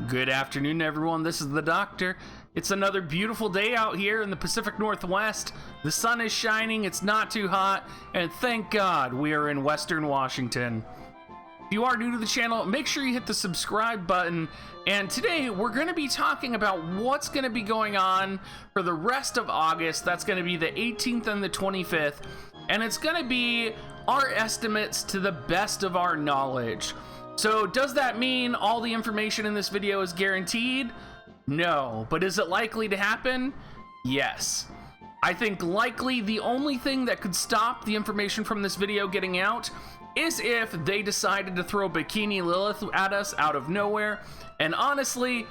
Good afternoon, everyone. This is the Doctor. It's another beautiful day out here in the Pacific Northwest. The sun is shining, it's not too hot, and thank God we are in Western Washington. If you are new to the channel, make sure you hit the subscribe button. And today we're going to be talking about what's going to be going on for the rest of August. That's going to be the 18th and the 25th. And it's going to be our estimates to the best of our knowledge. So does that mean all the information in this video is guaranteed? No. But is it likely to happen? Yes. I think likely the only thing that could stop the information from this video getting out is if they decided to throw Bikini Lilith at us out of nowhere. And honestly,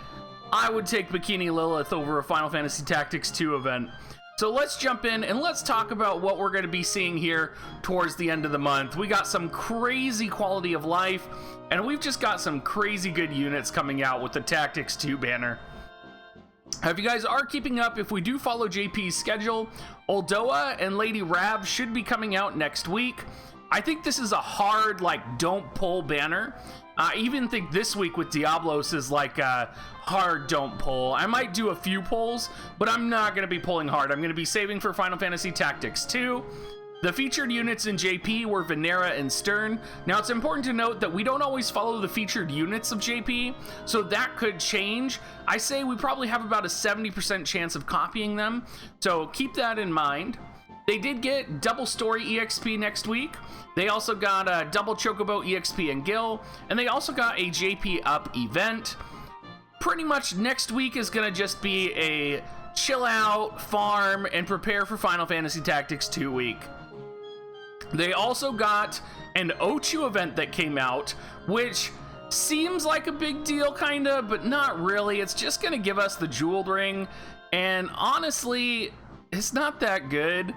I would take Bikini Lilith over a Final Fantasy Tactics 2 event. So let's jump in and let's talk about what we're going to be seeing here towards the end of the month. We got some crazy quality of life, and we've just got some crazy good units coming out with the Tactics 2 banner. If you guys are keeping up, if we do follow JP's schedule, Oldoa and Lady Rav should be coming out next week. I think this is a hard, don't pull banner. I even think this week with Diablos is like a hard don't pull. I might do a few pulls, but I'm not going to be pulling hard. I'm going to be saving for Final Fantasy Tactics 2. The featured units in JP were Venera and Stern. Now, it's important to note that we don't always follow the featured units of JP, so that could change. I say we probably have about a 70% chance of copying them, so keep that in mind. They did get double story EXP next week. They also got a double Chocobo EXP and Gil, and they also got a JP Up event. Pretty much next week is going to just be a chill out, farm, and prepare for Final Fantasy Tactics 2 week. They also got an Ochu event that came out, which seems like a big deal kinda, but not really. It's just going to give us the jeweled ring, and honestly, it's not that good.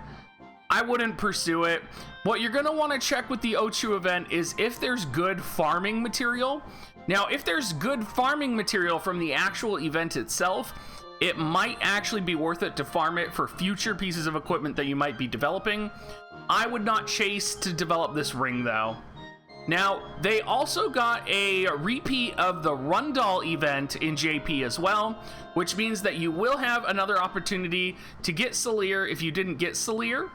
I wouldn't pursue it. What you're going to want to check with the Ochu event is if there's good farming material. Now, if there's good farming material from the actual event itself, it might actually be worth it to farm it for future pieces of equipment that you might be developing. I would not chase to develop this ring, though. Now, they also got a repeat of the Rundal event in JP as well, which means that you will have another opportunity to get Salir if you didn't get Salir.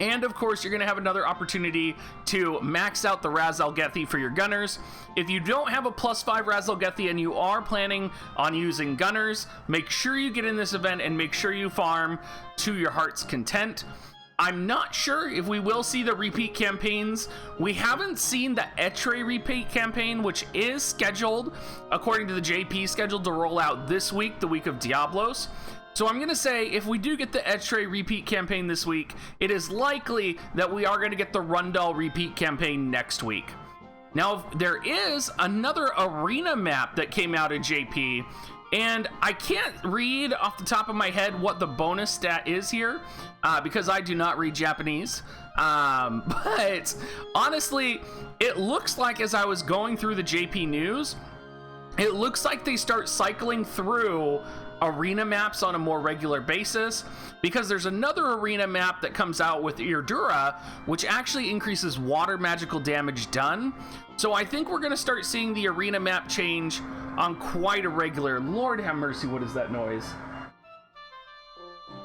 And of course, you're going to have another opportunity to max out the Raz-Al-Gethi for your gunners. If you don't have a +5 Raz-Al-Gethi and you are planning on using gunners, make sure you get in this event and make sure you farm to your heart's content. I'm not sure if we will see the repeat campaigns. We haven't seen the Etre repeat campaign, which is scheduled, according to the JP, scheduled to roll out this week, the week of Diablos. So I'm going to say, if we do get the Etre repeat campaign this week, it is likely that we are going to get the Rundal repeat campaign next week. Now, there is another arena map that came out in JP, and I can't read off the top of my head what the bonus stat is here, because I do not read Japanese. But honestly, it looks like as I was going through the JP news, it looks like they start cycling through arena maps on a more regular basis, because there's another arena map that comes out with Irdura, which actually increases water magical damage done. So I think we're going to start seeing the arena map change on quite a regular. Lord have mercy, what is that noise?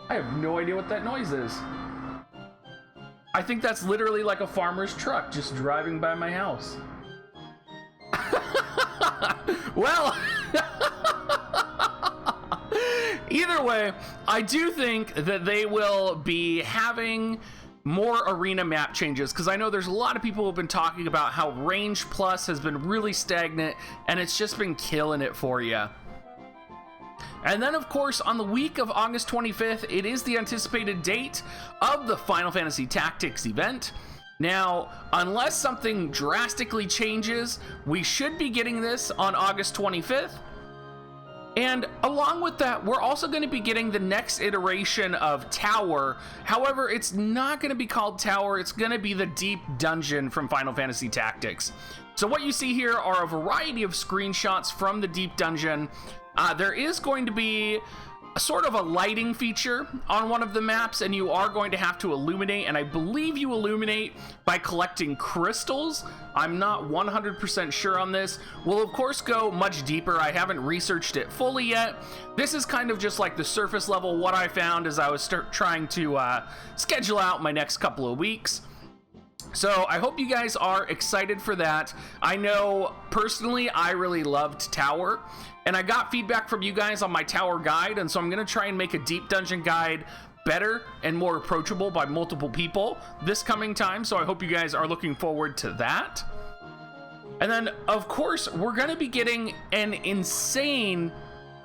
I have no idea what that noise is. I think that's literally like a farmer's truck just driving by my house. Well, either way, I do think that they will be having more arena map changes, because I know there's a lot of people who have been talking about how Range Plus has been really stagnant and it's just been killing it for you. And then, of course, on the week of August 25th, it is the anticipated date of the Final Fantasy Tactics event. Now, unless something drastically changes, we should be getting this on August 25th. And along with that, we're also going to be getting the next iteration of Tower. However, it's not going to be called Tower. It's going to be the Deep Dungeon from Final Fantasy Tactics. So what you see here are a variety of screenshots from the Deep Dungeon. There is going to be sort of a lighting feature on one of the maps, and you are going to have to illuminate, and I believe you illuminate by collecting crystals. I'm not 100% sure on this. We'll of course go much deeper. I haven't researched it fully yet. This is kind of just like the surface level, what I found as I was trying to schedule out my next couple of weeks. So I hope you guys are excited for that. I know personally I really loved Tower, and I got feedback from you guys on my Tower guide, and so I'm going to try and make a deep dungeon guide better and more approachable by multiple people this coming time, so I hope you guys are looking forward to that. And then of course we're going to be getting an insane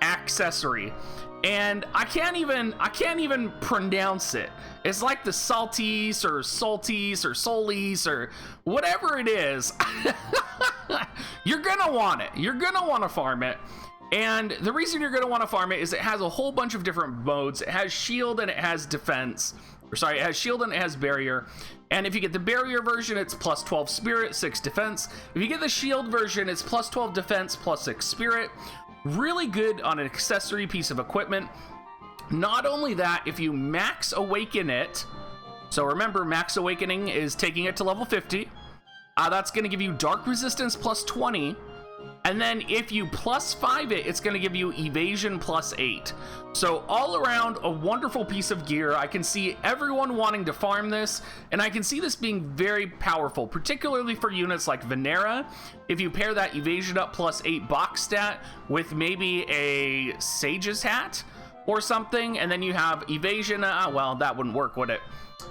accessory, and I can't even pronounce it. It's like the Salties or Solis or whatever it is. You're gonna want it. You're gonna want to farm it. And the reason you're gonna want to farm it is it has a whole bunch of different modes. It has shield and it has defense. Or sorry, it has shield and it has barrier. And if you get the barrier version, it's plus 12 spirit, 6 defense. If you get the shield version, it's plus 12 defense, plus 6 spirit. Really good on an accessory piece of equipment. Not only that, if you max awaken it, so remember max awakening is taking it to level 50, that's going to give you dark resistance plus 20, and then if you plus 5 it, it's going to give you evasion plus 8. So all around a wonderful piece of gear. I can see everyone wanting to farm this, and I can see this being very powerful, particularly for units like Venera. If you pair that evasion up plus 8 box stat with maybe a Sage's hat or something, and then you have evasion, well, that wouldn't work, would it?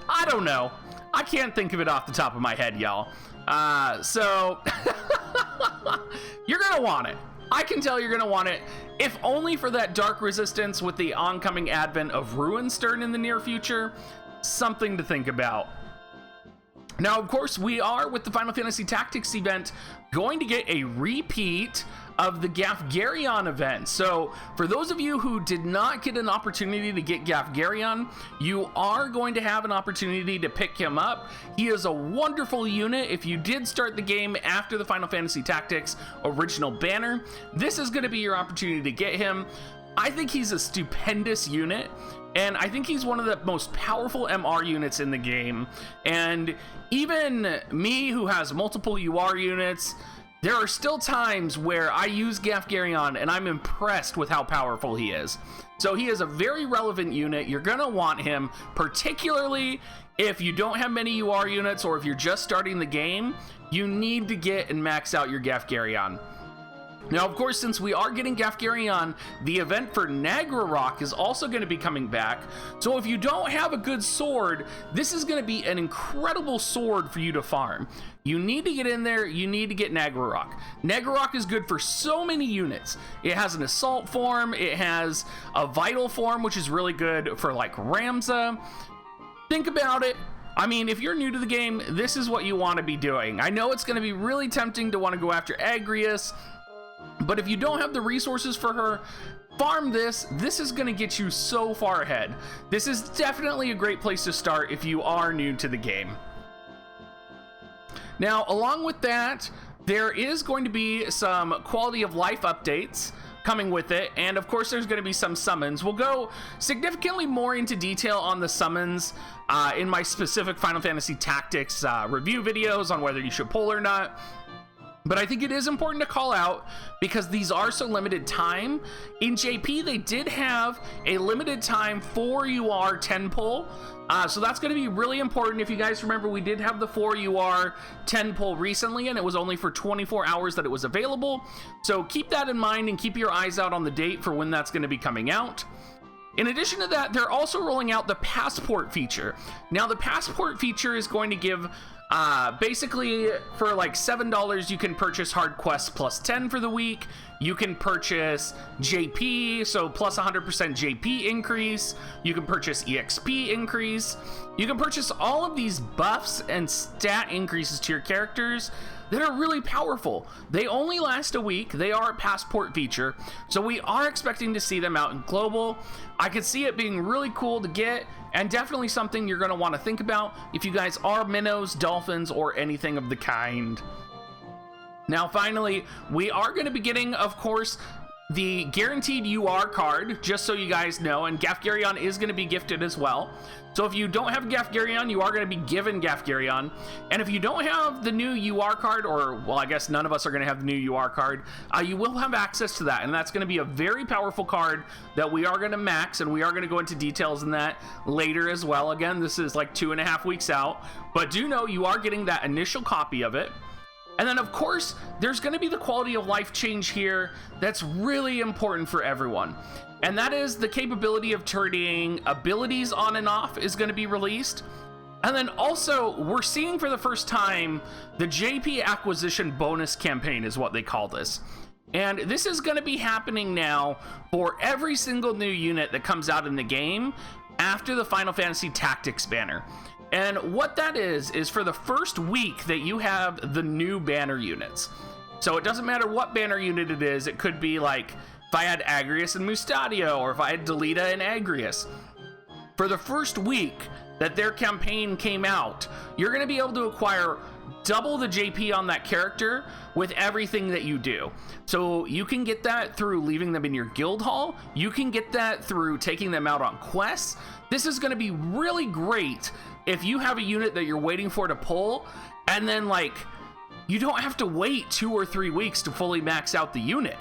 I don't know. I can't think of it off the top of my head, y'all. So you're gonna want it. I can tell you're gonna want it, if only for that dark resistance with the oncoming advent of Ruinstern in the near future. Something to think about. Now, of course, we are, with the Final Fantasy Tactics event, going to get a repeat of the Gafgarion event. So for those of you who did not get an opportunity to get Gafgarion, you are going to have an opportunity to pick him up. He is a wonderful unit. If you did start the game after the Final Fantasy Tactics original banner, this is going to be your opportunity to get him. I think he's a stupendous unit, and I think he's one of the most powerful MR units in the game. And even me, who has multiple UR units, there are still times where I use Gafgarion and I'm impressed with how powerful he is. So he is a very relevant unit. You're gonna want him, particularly if you don't have many UR units or if you're just starting the game. You need to get and max out your Gafgarion. Now, of course, since we are getting Gafgarion, the event for Nagrarok is also going to be coming back. So if you don't have a good sword, this is going to be an incredible sword for you to farm. You need to get in there, you need to get Nagrarok. Nagrarok is good for so many units. It has an assault form, it has a vital form, which is really good for like Ramza. Think about it. I mean, if you're new to the game, this is what you want to be doing. I know it's going to be really tempting to want to go after Agrias, but if you don't have the resources for her, farm this. This is going to get you so far ahead. This is definitely a great place to start if you are new to the game. Now, along with that, there is going to be some quality of life updates coming with it, and of course there's going to be some summons. We'll go significantly more into detail on the summons in my specific Final Fantasy Tactics review videos on whether you should pull or not. But I think it is important to call out because these are so limited time. In JP, they did have a limited time 4 UR 10 pull. So that's going to be really important. If you guys remember, we did have the 4 UR 10 pull recently, and it was only for 24 hours that it was available. So keep that in mind and keep your eyes out on the date for when that's going to be coming out. In addition to that, they're also rolling out the passport feature. Now, the passport feature is going to give basically for like $7 you can purchase hard quests plus 10 for the week. You can purchase JP, so plus 100% JP increase. You can purchase EXP increase. You can purchase all of these buffs and stat increases to your characters that are really powerful. They only last a week. They are a passport feature, so we are expecting to see them out in global. I could see it being really cool to get, and definitely something you're going to want to think about if you guys are minnows, dolphins, or anything of the kind. Now, finally, we are going to be getting, of course, the guaranteed UR card, just so you guys know, and Gafgarion is going to be gifted as well. So if you don't have Gafgarion, you are going to be given Gafgarion. And if you don't have the new UR card, or, well, I guess none of us are going to have the new UR card, you will have access to that. And that's going to be a very powerful card that we are going to max, and we are going to go into details in that later as well. Again, this is like 2.5 weeks out, but do know you are getting that initial copy of it. And then, of course, there's going to be the quality of life change here that's really important for everyone. And that is the capability of turning abilities on and off is going to be released. And then also, we're seeing for the first time the JP acquisition bonus campaign is what they call this. And this is going to be happening now for every single new unit that comes out in the game after the Final Fantasy Tactics banner. And what that is for the first week that you have the new banner units. So it doesn't matter what banner unit it is. It could be like if I had Agrius and Mustadio, or if I had Delita and Agrius. For the first week that their campaign came out, you're going to be able to acquire double the JP on that character with everything that you do. So you can get that through leaving them in your guild hall. You can get that through taking them out on quests. This is going to be really great if you have a unit that you're waiting for to pull, and then like you don't have to wait 2 or 3 weeks to fully max out the unit.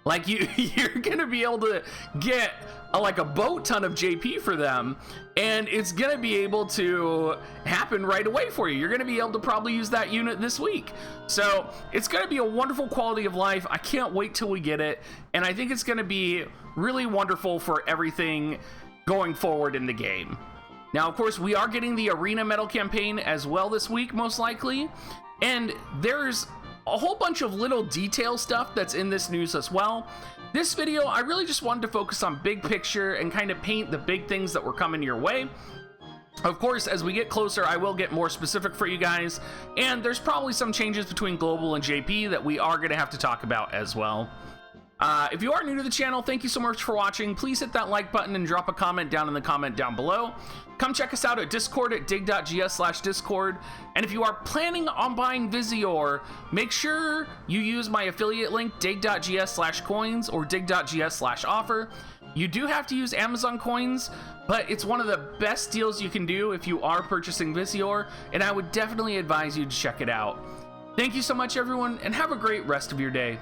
Like you're gonna be able to get like a boat ton of JP for them, and it's gonna be able to happen right away for you. You're gonna be able to probably use that unit this week. So it's gonna be a wonderful quality of life. I can't wait till we get it, and I think it's gonna be really wonderful for everything going forward in the game. Now, of course, we are getting the Arena Medal campaign as well this week, most likely. And there's a whole bunch of little detail stuff that's in this news as well. This video, I really just wanted to focus on big picture and kind of paint the big things that were coming your way. Of course, as we get closer, I will get more specific for you guys. And there's probably some changes between Global and JP that we are going to have to talk about as well. If you are new to the channel, thank you so much for watching. Please hit that like button and drop a comment down in the comment down below. Come check us out at Discord at dig.gs/discord. And if you are planning on buying Visior, make sure you use my affiliate link, dig.gs/coins or dig.gs/offer. You do have to use Amazon coins, but it's one of the best deals you can do if you are purchasing Visior, and I would definitely advise you to check it out. Thank you so much, everyone, and have a great rest of your day.